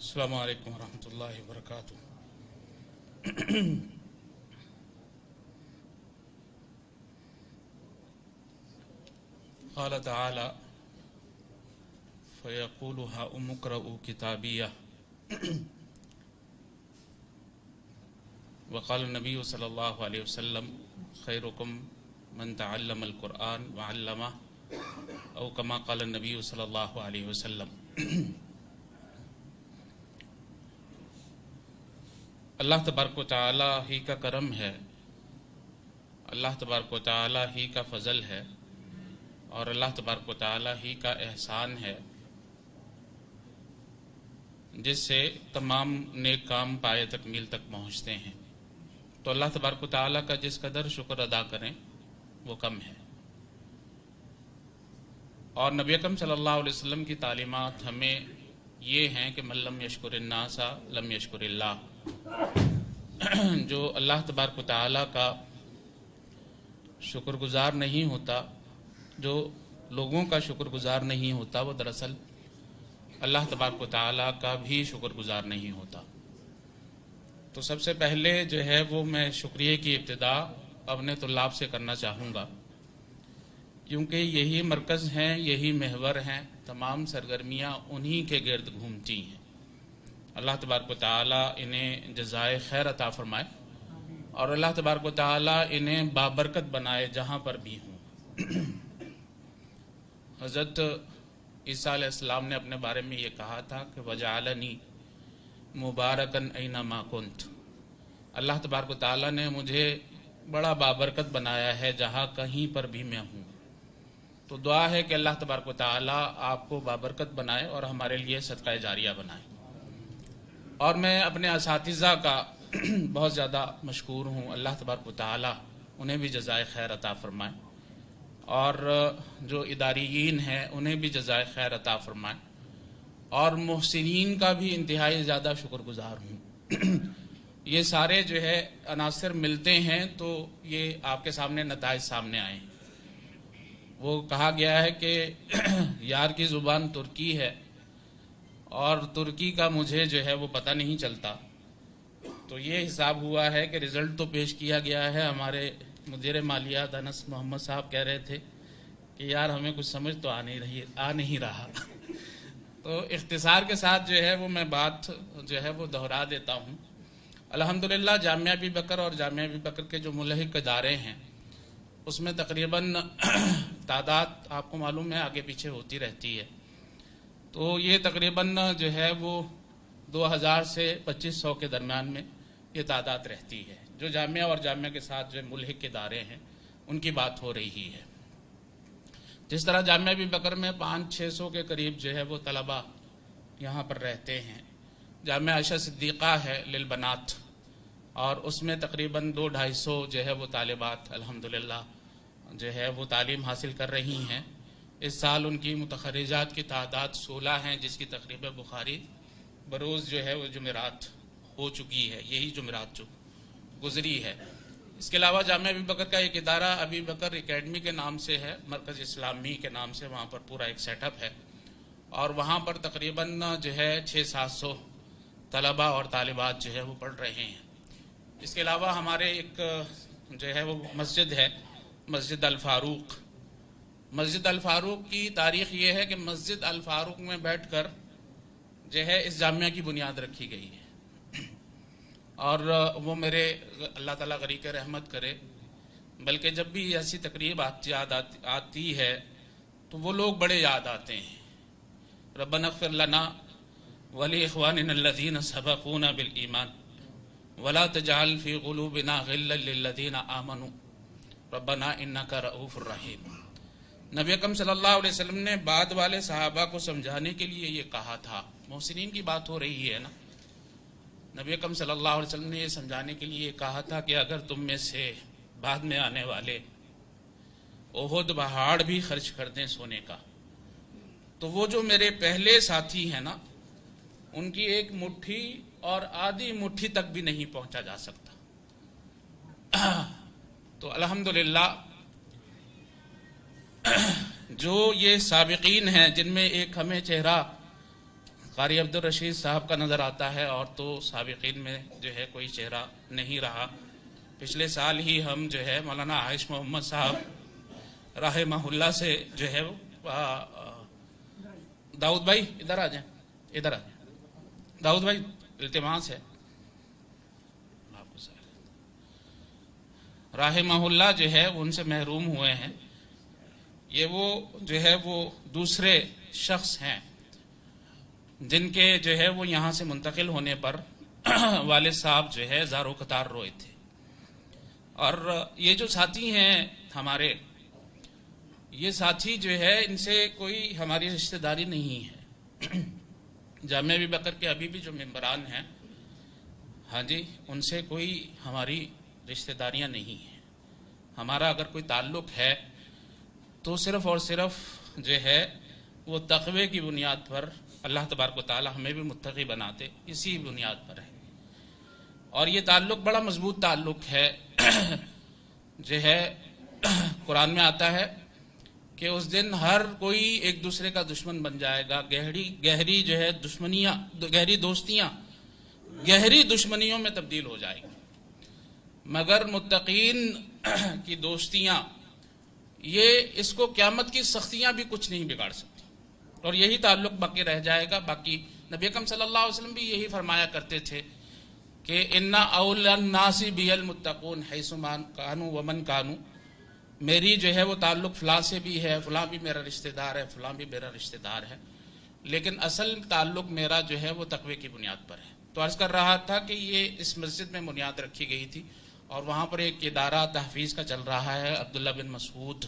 السلام علیکم ورحمۃ اللہ وبرکاتہ۔ قال تعالی فیقول ہاؤم اقرؤوا کتابیہ وقال النبی صلی اللہ علیہ وسلم خیرکم من تعلم القرآن وعلمہ او کما قال النبی صلی اللہ علیہ وسلم۔ اللہ تبارک و تعالی ہی کا کرم ہے، اللہ تبارک و تعالی ہی کا فضل ہے، اور اللہ تبارک و تعالی ہی کا احسان ہے جس سے تمام نیک کام پائے تکمیل تک پہنچتے ہیں۔ تو اللہ تبارک و تعالی کا جس قدر شکر ادا کریں وہ کم ہے، اور نبی اکرم صلی اللہ علیہ وسلم کی تعلیمات ہمیں یہ ہیں کہ من لم یشکر الناس لم یشکر اللہ۔ جو اللہ تبارک و تعالی کا شکر گزار نہیں ہوتا، جو لوگوں کا شکر گزار نہیں ہوتا، وہ دراصل اللہ تبارک و تعالی کا بھی شکر گزار نہیں ہوتا۔ تو سب سے پہلے جو ہے وہ میں شکریہ کی ابتدا اپنے طلاب سے کرنا چاہوں گا، کیونکہ یہی مرکز ہیں، یہی محور ہیں، تمام سرگرمیاں انہی کے گرد گھومتی ہیں۔ اللہ تبارک و تعالی انہیں جزائے خیر عطا فرمائے، اور اللہ تبارک و تعالی انہیں بابرکت بنائے جہاں پر بھی ہوں۔ حضرت عیسیٰ علیہ السلام نے اپنے بارے میں یہ کہا تھا کہ وَجَعَلَنِي مُبَارَكًا أَيْنَمَا كُنْتُ۔ اللہ تبارک و تعالی نے مجھے بڑا بابرکت بنایا ہے جہاں کہیں پر بھی میں ہوں۔ تو دعا ہے کہ اللہ تبارک و تعالی آپ کو بابرکت بنائے اور ہمارے لیے صدقہ جاریہ بنائے۔ اور میں اپنے اساتذہ کا بہت زیادہ مشکور ہوں، اللہ تبارک و تعالی انہیں بھی جزائے خیر عطا فرمائے، اور جو اداریین ہیں انہیں بھی جزائے خیر عطا فرمائے، اور محسنین کا بھی انتہائی زیادہ شکر گزار ہوں۔ یہ سارے جو ہے عناصر ملتے ہیں تو یہ آپ کے سامنے نتائج سامنے آئے ہیں۔ وہ کہا گیا ہے کہ یار کی زبان ترکی ہے اور ترکی کا مجھے جو ہے وہ پتہ نہیں چلتا، تو یہ حساب ہوا ہے کہ رزلٹ تو پیش کیا گیا ہے۔ ہمارے مدیر مالیات انس محمد صاحب کہہ رہے تھے کہ یار ہمیں کچھ سمجھ تو آ نہیں رہا۔ تو اختصار کے ساتھ جو ہے وہ میں بات جو ہے وہ دہرا دیتا ہوں۔ الحمدللہ جامعہ ابی بکر اور جامعہ ابی بکر کے جو ملحق ادارے ہیں اس میں تقریباً تعداد آپ کو معلوم ہے آگے پیچھے ہوتی رہتی ہے، تو یہ تقریباً جو ہے وہ 2000 سے 2500 کے درمیان میں یہ تعداد رہتی ہے۔ جو جامعہ اور جامعہ کے ساتھ جو ملحق ادارے ہیں ان کی بات ہو رہی ہے۔ جس طرح جامعہ ابی بکر میں 500-600 کے قریب جو ہے وہ طلبہ یہاں پر رہتے ہیں، جامعہ عائشہ صدیقہ ہے للبنات، اور اس میں تقریباً 200-250 جو ہے وہ طالبات الحمدللہ جو ہے وہ تعلیم حاصل کر رہی ہیں۔ اس سال ان کی متخرجات کی تعداد 16 ہیں، جس کی تقریب بخاری بروز جو ہے وہ جمعرات ہو چکی ہے، یہی جمعرات جو گزری ہے۔ اس کے علاوہ جامعہ ابی بکر کا ایک ادارہ ابی بکر اکیڈمی کے نام سے ہے، مرکز اسلامی کے نام سے، وہاں پر پورا ایک سیٹ اپ ہے، اور وہاں پر تقریباً جو ہے 600-700 طلبہ اور طالبات جو ہے وہ پڑھ رہے ہیں۔ اس کے علاوہ ہمارے ایک جو ہے وہ مسجد ہے، مسجد الفاروق۔ مسجد الفاروق کی تاریخ یہ ہے کہ مسجد الفاروق میں بیٹھ کر جو ہے اس جامعہ کی بنیاد رکھی گئی ہے، اور وہ میرے اللہ تعالیٰ غریق رحمت کرے، بلکہ جب بھی ایسی تقریب یاد آتی ہے تو وہ لوگ بڑے یاد آتے ہیں۔ ربنا اغفر لنا ولاخواننا الذین سبقونا بالایمان ولا تجعل فی قلوبنا غلا للذین آمنوا ربنا انک رؤوف الرحیم۔ نبی اکرم صلی اللہ علیہ وسلم نے بعد والے صحابہ کو سمجھانے کے لیے یہ کہا تھا، محسنین کی بات ہو رہی ہے نا، نبی اکرم صلی اللہ علیہ وسلم نے یہ سمجھانے کے لیے کہا تھا کہ اگر تم میں سے بعد میں آنے والے احد پہاڑ بھی خرچ کر دیں سونے کا، تو وہ جو میرے پہلے ساتھی ہیں نا ان کی ایک مٹھی اور آدھی مٹھی تک بھی نہیں پہنچا جا سکتا۔ تو الحمدللہ جو یہ سابقین ہیں جن میں ایک ہمیں چہرہ قاری عبدالرشید صاحب کا نظر آتا ہے، اور تو سابقین میں جو ہے کوئی چہرہ نہیں رہا۔ پچھلے سال ہی ہم جو ہے مولانا عائش محمد صاحب رحمہ اللہ سے جو ہے داؤد بھائی ادھر آ جائیں، ادھر آ جائیں داؤد بھائی، التماس ہے رحمہ اللہ جو ہے ان سے محروم ہوئے ہیں۔ یہ وہ جو ہے وہ دوسرے شخص ہیں جن کے جو ہے وہ یہاں سے منتقل ہونے پر والد صاحب جو ہے زار و قطار روئے تھے۔ اور یہ جو ساتھی ہیں ہمارے، یہ ساتھی جو ہے ان سے کوئی ہماری رشتہ داری نہیں ہے۔ جامعہ ابی بکر کے ابھی بھی جو ممبران ہیں، ہاں جی، ان سے کوئی ہماری رشتہ داریاں نہیں ہیں۔ ہمارا اگر کوئی تعلق ہے تو صرف اور صرف جو ہے وہ تقوی کی بنیاد پر، اللہ تبارک و تعالی ہمیں بھی متقی بناتے، اسی بنیاد پر ہے۔ اور یہ تعلق بڑا مضبوط تعلق ہے۔ جو ہے قرآن میں آتا ہے کہ اس دن ہر کوئی ایک دوسرے کا دشمن بن جائے گا، گہری جو ہے دشمنیاں، گہری دوستیاں گہری دشمنیوں میں تبدیل ہو جائیں گی، مگر متقین کی دوستیاں، یہ اس کو قیامت کی سختیاں بھی کچھ نہیں بگاڑ سکتی، اور یہی تعلق باقی رہ جائے گا۔ باقی نبی اکرم صلی اللہ علیہ وسلم بھی یہی فرمایا کرتے تھے کہ ان اول الناس بی المتقون حیث ما کانوا ومن کانوا، میری جو ہے وہ تعلق فلاں سے بھی ہے، فلاں بھی میرا رشتہ دار ہے، فلاں بھی میرا رشتہ دار ہے، لیکن اصل تعلق میرا جو ہے وہ تقوی کی بنیاد پر ہے۔ تو عرض کر رہا تھا کہ یہ اس مسجد میں بنیاد رکھی گئی تھی، اور وہاں پر ایک ادارہ تحفیظ کا چل رہا ہے عبداللہ بن مسعود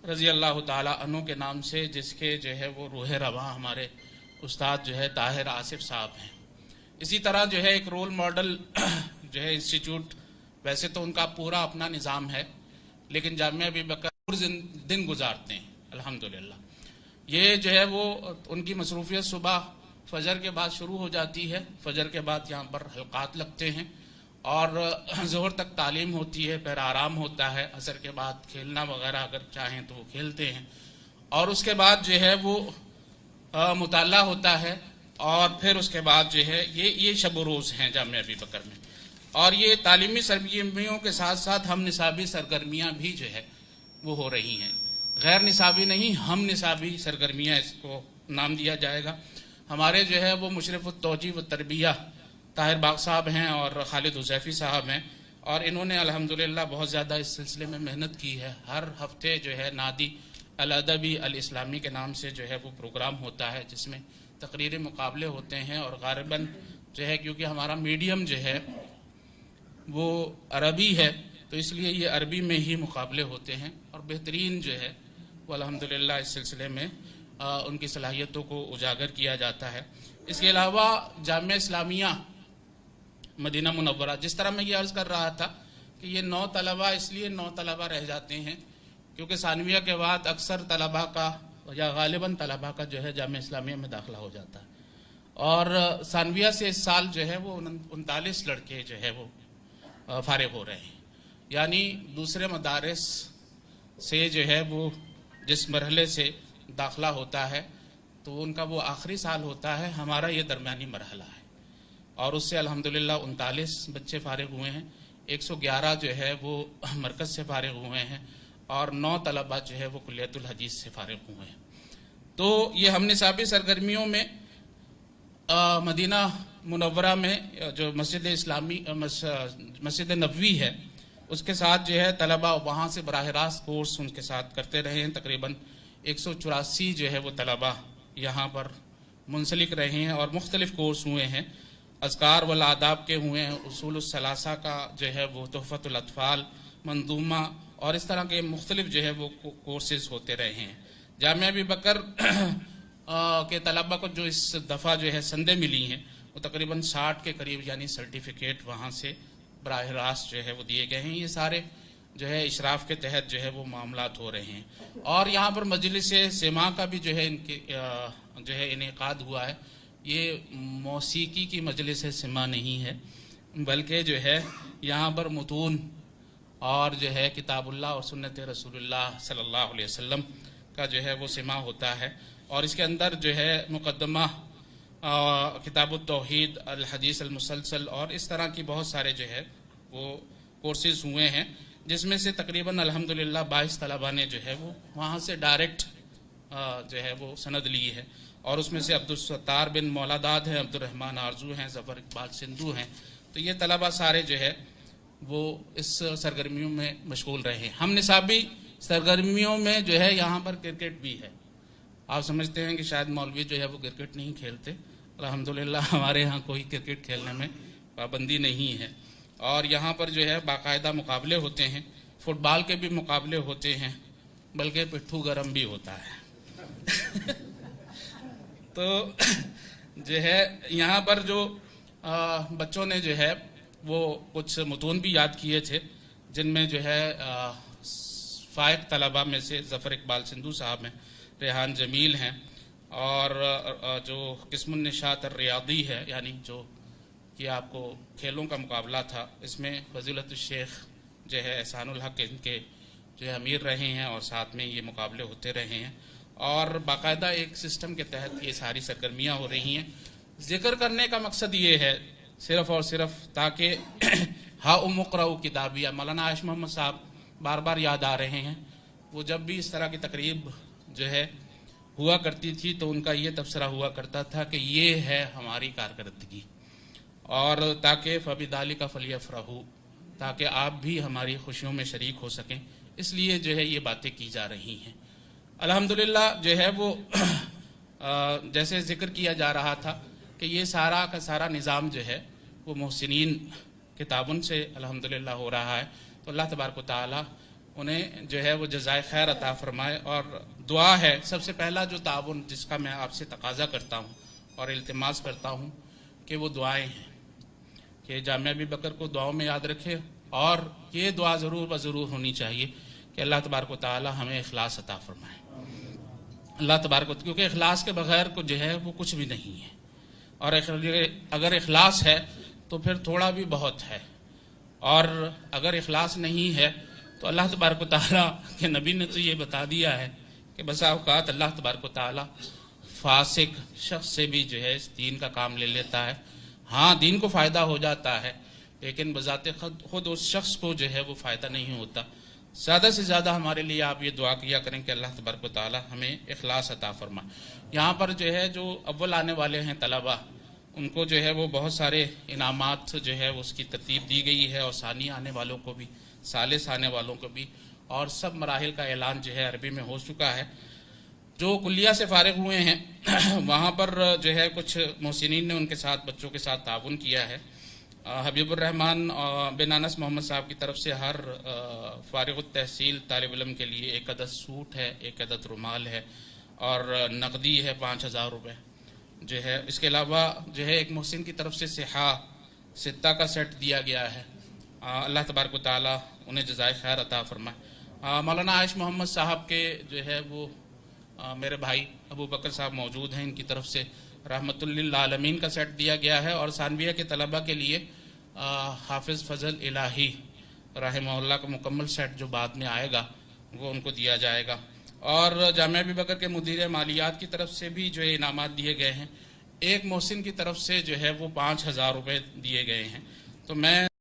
رضی اللہ تعالیٰ عنہ کے نام سے، جس کے جو ہے وہ روح رواں ہمارے استاد جو ہے طاہر آصف صاحب ہیں۔ اسی طرح جو ہے ایک رول ماڈل جو ہے انسٹیٹیوٹ، ویسے تو ان کا پورا اپنا نظام ہے، لیکن جامعہ ابی بکر دن گزارتے ہیں الحمدللہ۔ یہ جو ہے وہ ان کی مصروفیت صبح فجر کے بعد شروع ہو جاتی ہے، فجر کے بعد یہاں پر حلقات لگتے ہیں، اور ظہر تک تعلیم ہوتی ہے، پھر آرام ہوتا ہے، عصر کے بعد کھیلنا وغیرہ اگر چاہیں تو وہ کھیلتے ہیں، اور اس کے بعد جو ہے وہ مطالعہ ہوتا ہے، اور پھر اس کے بعد جو ہے یہ شب و روز ہیں جامعہ ابی بکر میں۔ اور یہ تعلیمی سرگرمیوں کے ساتھ ساتھ ہم نصابی سرگرمیاں بھی جو ہے وہ ہو رہی ہیں، غیر نصابی نہیں، ہم نصابی سرگرمیاں اس کو نام دیا جائے گا۔ ہمارے جو ہے وہ مشرف التوجیہ و تربیہ طاہر باغ صاحب ہیں اور خالد حذیفی صاحب ہیں، اور انہوں نے الحمدللہ بہت زیادہ اس سلسلے میں محنت کی ہے۔ ہر ہفتے جو ہے نادی الادبی الاسلامی کے نام سے جو ہے وہ پروگرام ہوتا ہے، جس میں تقریری مقابلے ہوتے ہیں، اور غالباً جو ہے کیونکہ ہمارا میڈیم جو ہے وہ عربی ہے، تو اس لیے یہ عربی میں ہی مقابلے ہوتے ہیں، اور بہترین جو ہے وہ الحمدللہ اس سلسلے میں ان کی صلاحیتوں کو اجاگر کیا جاتا ہے۔ اس کے علاوہ جامعہ اسلامیہ مدینہ منورہ، جس طرح میں یہ عرض کر رہا تھا کہ یہ 9 طلبہ اس لیے 9 طلبہ رہ جاتے ہیں کیونکہ ثانویہ کے بعد اکثر طلبہ کا یا غالباً طلبہ کا جو ہے جامعہ اسلامیہ میں داخلہ ہو جاتا ہے، اور ثانویہ سے اس سال جو ہے وہ 39 لڑکے جو ہے وہ فارغ ہو رہے ہیں، یعنی دوسرے مدارس سے جو ہے وہ جس مرحلے سے داخلہ ہوتا ہے تو ان کا وہ آخری سال ہوتا ہے، ہمارا یہ درمیانی مرحلہ ہے، اور اس سے الحمدللہ 39 بچے فارغ ہوئے ہیں، 111 جو ہے وہ مرکز سے فارغ ہوئے ہیں، اور 9 طلبہ جو ہے وہ کلیۃ الحدیث سے فارغ ہوئے ہیں۔ تو یہ ہم نصابی سرگرمیوں میں مدینہ منورہ میں جو مسجد نبوی ہے، اس کے ساتھ جو ہے طلبہ وہاں سے براہ راست کورس ان کے ساتھ کرتے رہے ہیں۔ تقریباً 184 جو ہے وہ طلبہ یہاں پر منسلک رہے ہیں، اور مختلف کورس ہوئے ہیں، اذکار والآداب کے ہوئے ہیں، اصول الثلاثہ کا جو ہے وہ تحفۃ الاطفال، منظومہ، اور اس طرح کے مختلف جو ہے وہ کورسز ہوتے رہے ہیں۔ جامعہ ابی بکر کے طلبہ کو جو اس دفعہ جو ہے سندیں ملی ہیں وہ تقریباً 60 کے قریب، یعنی سرٹیفکیٹ وہاں سے براہ راست جو ہے وہ دیے گئے ہیں۔ یہ سارے جو ہے اشراف کے تحت جو ہے وہ معاملات ہو رہے ہیں، اور یہاں پر مجلس سماع کا بھی جو ہے ان کے جو ہے انعقاد ہوا ہے۔ یہ موسیقی کی مجلس سماع نہیں ہے، بلکہ جو ہے یہاں پر متون اور جو ہے کتاب اللہ اور سنت رسول اللہ صلی اللہ علیہ وسلم کا جو ہے وہ سماع ہوتا ہے، اور اس کے اندر جو ہے مقدمہ کتاب التوحید، الحدیث المسلسل اور اس طرح کی بہت سارے جو ہے وہ کورسز ہوئے ہیں، جس میں سے تقریباً الحمدللہ 22 طلباء نے جو ہے وہ وہاں سے ڈائریکٹ جو ہے وہ سند لی ہے، اور اس میں سے عبدالستار بن مولاداد ہیں، عبد الرحمن آرزو ہیں، ظفر اقبال سندھو ہیں۔ تو یہ طلباء سارے جو ہے وہ اس سرگرمیوں میں مشغول رہے ہیں۔ ہم نصابی سرگرمیوں میں جو ہے یہاں پر کرکٹ بھی ہے۔ آپ سمجھتے ہیں کہ شاید مولوی جو ہے وہ کرکٹ نہیں کھیلتے، الحمدللہ ہمارے ہاں کوئی کرکٹ کھیلنے میں پابندی نہیں ہے، اور یہاں پر جو ہے باقاعدہ مقابلے ہوتے ہیں، فٹ بال کے بھی مقابلے ہوتے ہیں، بلکہ پٹھو گرم بھی ہوتا ہے۔ تو جو ہے یہاں پر جو بچوں نے جو ہے وہ کچھ متون بھی یاد کیے تھے، جن میں جو ہے فائق طلباء میں سے ظفر اقبال سندھو صاحب ہیں، ریحان جمیل ہیں، اور جو قسم النشاط الریاضی ہے، یعنی جو کہ آپ کو کھیلوں کا مقابلہ تھا، اس میں فضیلت الشیخ جو ہے احسان الحق ان کے جو ہے امیر رہے ہیں، اور ساتھ میں یہ مقابلے ہوتے رہے ہیں، اور باقاعدہ ایک سسٹم کے تحت یہ ساری سرگرمیاں ہو رہی ہیں۔ ذکر کرنے کا مقصد یہ ہے صرف اور صرف تاکہ ہا اقرؤ کتابیہ، مولانا عائش محمد صاحب بار بار یاد آ رہے ہیں۔ وہ جب بھی اس طرح کی تقریب جو ہے ہوا کرتی تھی تو ان کا یہ تبصرہ ہوا کرتا تھا کہ یہ ہے ہماری کارکردگی، اور تاکہ فبذالک فلیفرحوا، تاکہ آپ بھی ہماری خوشیوں میں شریک ہو سکیں، اس لیے جو ہے یہ باتیں کی جا رہی ہیں۔ الحمدللہ جو ہے وہ جیسے ذکر کیا جا رہا تھا کہ یہ سارا کا سارا نظام جو ہے وہ محسنین کے تعاون سے الحمدللہ ہو رہا ہے، تو اللہ تبارک و تعالی انہیں جو ہے وہ جزائے خیر عطا فرمائے۔ اور دعا ہے سب سے پہلا جو تعاون جس کا میں آپ سے تقاضا کرتا ہوں اور التماس کرتا ہوں کہ وہ دعائیں ہیں، کہ جامعہ ابی بکر کو دعاؤں میں یاد رکھے، اور یہ دعا ضرور و ضرور ہونی چاہیے کہ اللہ تبارک و تعالی ہمیں اخلاص عطا فرمائے۔ اللہ تبارک و تعالی، کیونکہ اخلاص کے بغیر کو جو ہے وہ کچھ بھی نہیں ہے، اور اگر اخلاص ہے تو پھر تھوڑا بھی بہت ہے، اور اگر اخلاص نہیں ہے تو اللہ تبارک و تعالیٰ کے نبی نے تو یہ بتا دیا ہے کہ بسا اوقات اللہ تبارک و تعالیٰ فاسق شخص سے بھی جو ہے اس دین کا کام لے لیتا ہے۔ ہاں دین کو فائدہ ہو جاتا ہے، لیکن بذات خود اس شخص کو جو ہے وہ فائدہ نہیں ہوتا۔ زیادہ سے زیادہ ہمارے لیے آپ یہ دعا کیا کریں کہ اللہ تبارک و تعالیٰ ہمیں اخلاص عطا فرمائے۔ یہاں پر جو ہے جو اول آنے والے ہیں طلباء، ان کو جو ہے وہ بہت سارے انعامات جو ہے اس کی ترتیب دی گئی ہے، اور ثانی آنے والوں کو بھی، ثالث آنے والوں کو بھی، اور سب مراحل کا اعلان جو ہے عربی میں ہو چکا ہے۔ جو کلیہ سے فارغ ہوئے ہیں وہاں پر جو ہے کچھ محسنین نے ان کے ساتھ بچوں کے ساتھ تعاون کیا ہے۔ حبیب الرحمن بن انس محمد صاحب کی طرف سے ہر فارغ التحصیل طالب علم کے لیے 1 عدد سوٹ ہے، 1 عدد رومال ہے، اور نقدی ہے 5000 روپے جو ہے۔ اس کے علاوہ جو ہے ایک محسن کی طرف سے صحا ستہ کا سیٹ دیا گیا ہے۔ اللہ تبارک و تعالیٰ انہیں جزائے خیر عطا فرمائے۔ مولانا عائش محمد صاحب کے جو ہے وہ میرے بھائی ابو بکر صاحب موجود ہیں، ان کی طرف سے رحمت للعالمین کا سیٹ دیا گیا ہے، اور ثانویہ کے طلباء کے لیے حافظ فضل الہی رحمہ اللہ کا مکمل سیٹ جو بعد میں آئے گا وہ ان کو دیا جائے گا۔ اور جامعہ ابی بکر کے مدیر مالیات کی طرف سے بھی جو ہے انعامات دیے گئے ہیں۔ ایک محسن کی طرف سے جو ہے وہ 5000 روپے دیے گئے ہیں۔ تو میں